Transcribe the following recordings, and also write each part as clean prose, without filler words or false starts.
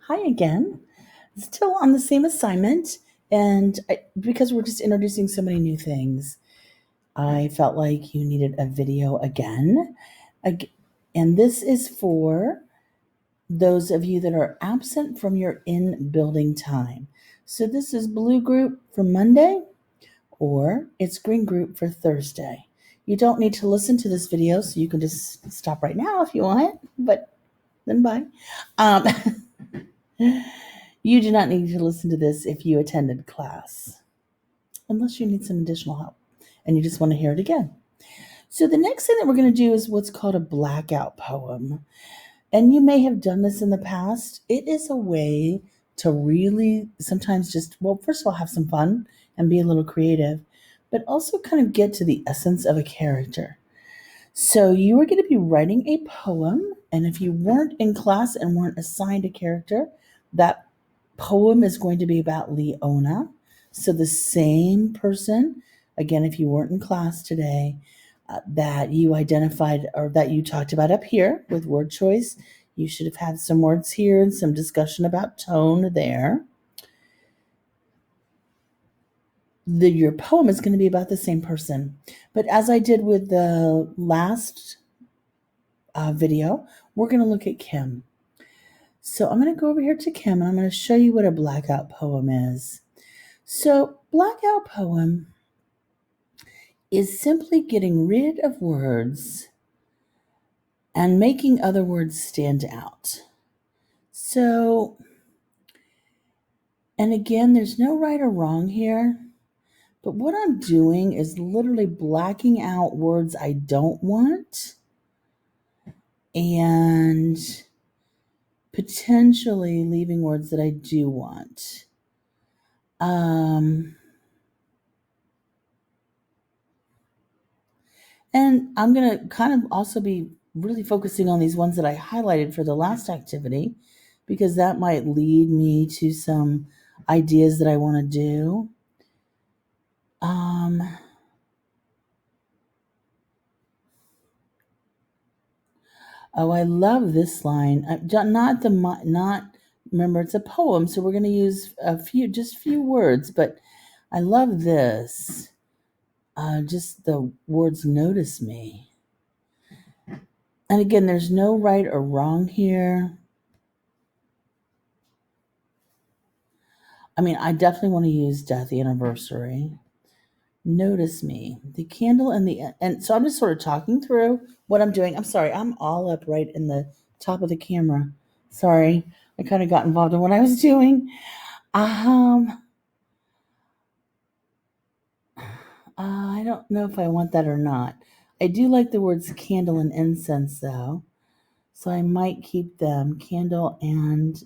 Hi again. Still on the same assignment, and because we're just introducing so many new things, I felt like you needed a video again. Ag- And this is for those of you that are absent from your in building time. So, this is blue group for Monday, or it's green group for Thursday. You don't need to listen to this video, so you can just stop right now if you want, but then bye. Um, You do not need to listen to this if you attended class, unless you need some additional help and you just want to hear it again. So, the next thing that we're going to do is what's called a blackout poem. And you may have done this in the past. It is a way to really sometimes just, well, first of all, have some fun and be a little creative, but also kind of get to the essence of a character. So, you are going to be writing a poem. And if you weren't in class and weren't assigned a character, that poem is going to be about Leona. So the same person, again, if you weren't in class today, that you identified or that you talked about up here with word choice, you should have had some words here and some discussion about tone there. Your poem is going to be about the same person. But as I did with the last video, we're going to look at Kim. So I'm going to go over here to Kim and I'm going to show you what a blackout poem is. So, blackout poem is simply getting rid of words and making other words stand out. So, and again, there's no right or wrong here, but what I'm doing is literally blacking out words I don't want and potentially leaving words that I do want. And I'm going to kind of also be really focusing on these ones that I highlighted for the last activity because that might lead me to some ideas that I want to do. Oh, I love this line. Not remember it's a poem, so we're going to use just few words, but I love this. Just the words "notice me," and again, there's no right or wrong here. I mean, I definitely want to use death anniversary. Notice me. The candle and so I'm just sort of talking through what I'm doing. I'm sorry, I'm all up right in the top of the camera. Sorry, I kind of got involved in what I was doing. I don't know if I want that or not. I do like the words candle and incense though, so I might keep them candle and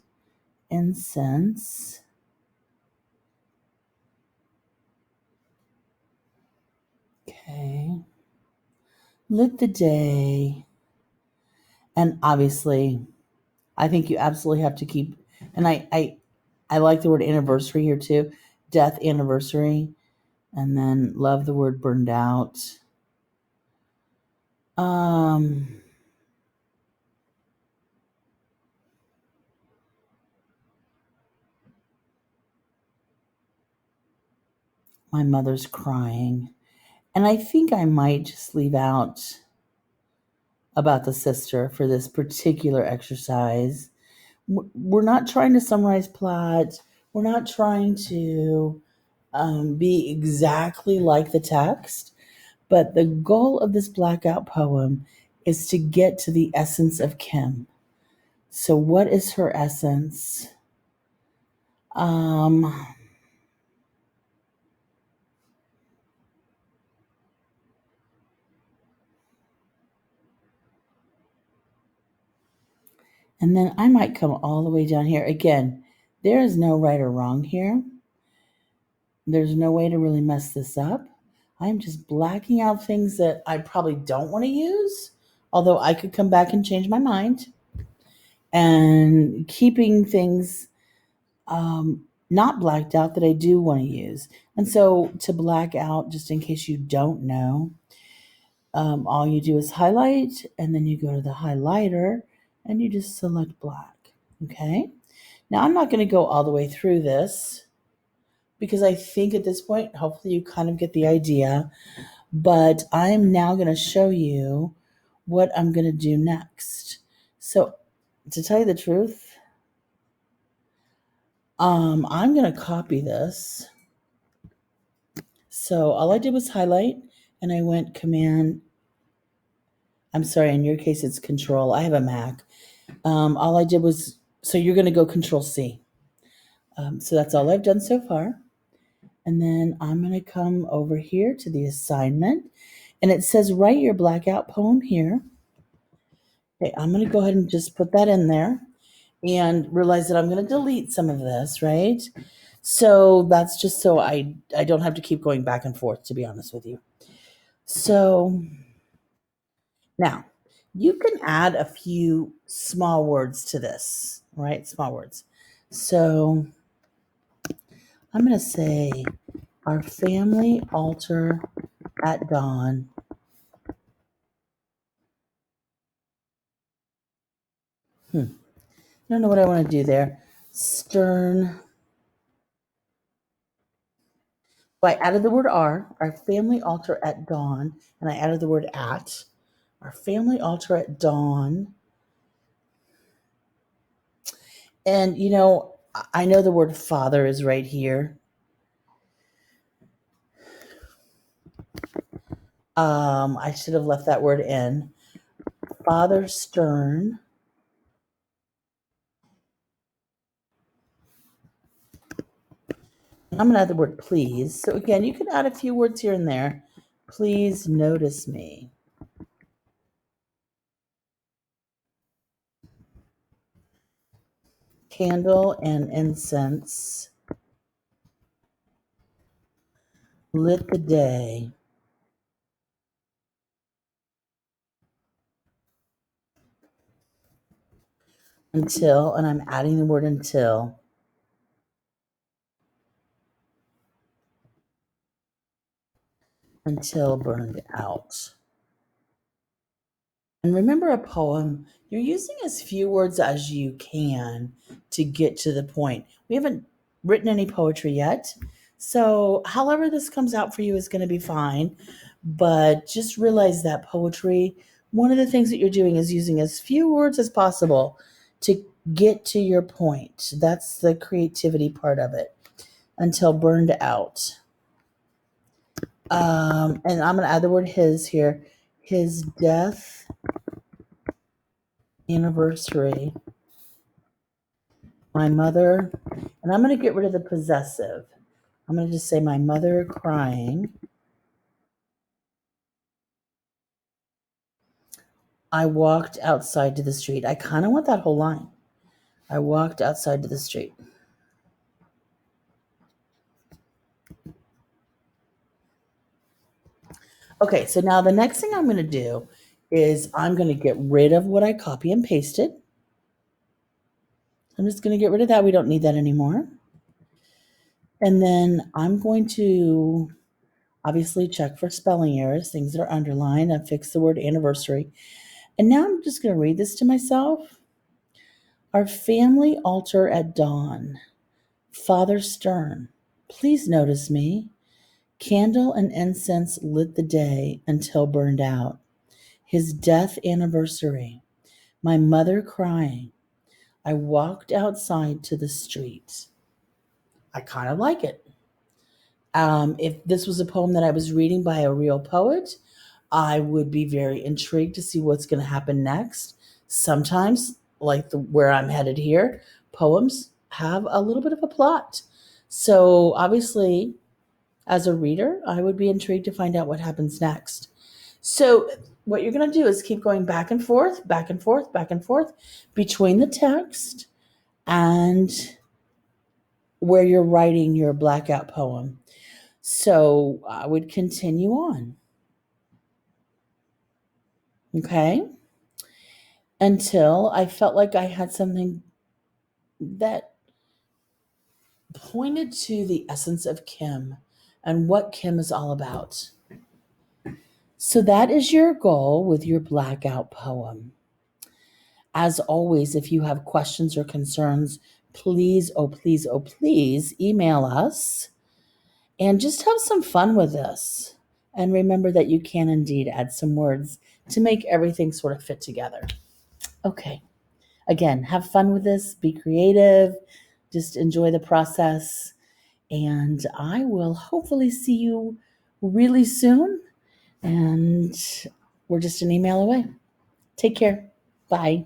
incense. Okay. Lit the day. And obviously, I think you absolutely have to keep, and I like the word anniversary here too, death anniversary, and then love the word burned out. My mother's crying, and I think I might just leave out about the sister for this particular exercise. We're not trying to summarize plot. We're not trying to be exactly like the text. But the goal of this blackout poem is to get to the essence of Kim. So, what is her essence? Um, and then I might come all the way down here. Again, there is no right or wrong here. There's no way to really mess this up. I'm just blacking out things that I probably don't want to use, although I could come back and change my mind, and keeping things not blacked out that I do want to use. And so to black out, just in case you don't know, all you do is highlight and then you go to the highlighter and you just select black. Okay. Now, I'm not going to go all the way through this because I think at this point, hopefully, you kind of get the idea. But I'm now going to show you what I'm going to do next. So, to tell you the truth, I'm going to copy this. So all I did was highlight, and I went I'm sorry, in your case it's Control. I have a Mac. All I did was, so you're going to go Control C. So that's all I've done so far. And then I'm going to come over here to the assignment, and it says write your blackout poem here. Okay, I'm going to go ahead and just put that in there and realize that I'm going to delete some of this, right? So that's just so I don't have to keep going back and forth, to be honest with you. So now you can add a few small words to this, right? Small words. So I'm going to say our family altar at dawn. I don't know what I want to do there. Stern. So I added the word our family altar at dawn, and I added the word at. Our family altar at dawn. And, I know the word father is right here. I should have left that word in. Father stern. I'm going to add the word please. So again, you can add a few words here and there. Please notice me. Candle and incense lit the day until, and I'm adding the word until burned out. And remember, a poem, you're using as few words as you can to get to the point. We haven't written any poetry yet. So, however this comes out for you is going to be fine. But just realize that poetry, one of the things that you're doing is using as few words as possible to get to your point. That's the creativity part of it. Until burned out. And I'm going to add the word his here. His death anniversary. My mother, and I'm going to get rid of the possessive. I'm going to just say my mother crying. I walked outside to the street. I kind of want that whole line. I walked outside to the street. Okay, so now the next thing I'm going to do is I'm going to get rid of what I copy and pasted. I'm just going to get rid of that. We don't need that anymore. And then I'm going to obviously check for spelling errors, things that are underlined. I fix the word anniversary. And now I'm just going to read this to myself. Our family altar at dawn. Father stern, please notice me. Candle and incense lit the day until burned out. His death anniversary. My mother crying. I walked outside to the street. I kind of like it. If this was a poem that I was reading by a real poet, I would be very intrigued to see what's going to happen next. Sometimes, like where I'm headed here, poems have a little bit of a plot. So obviously, as a reader, I would be intrigued to find out what happens next. So what you're going to do is keep going back and forth, back and forth, back and forth between the text and where you're writing your blackout poem. So I would continue on. Okay. Until I felt like I had something that pointed to the essence of Kim and what Kim is all about. So that is your goal with your blackout poem. As always, if you have questions or concerns, please, oh, please, oh, please email us and just have some fun with this. And remember that you can indeed add some words to make everything sort of fit together. Okay. Again, have fun with this, be creative, just enjoy the process. And I will hopefully see you really soon. And we're just an email away. Take care. Bye.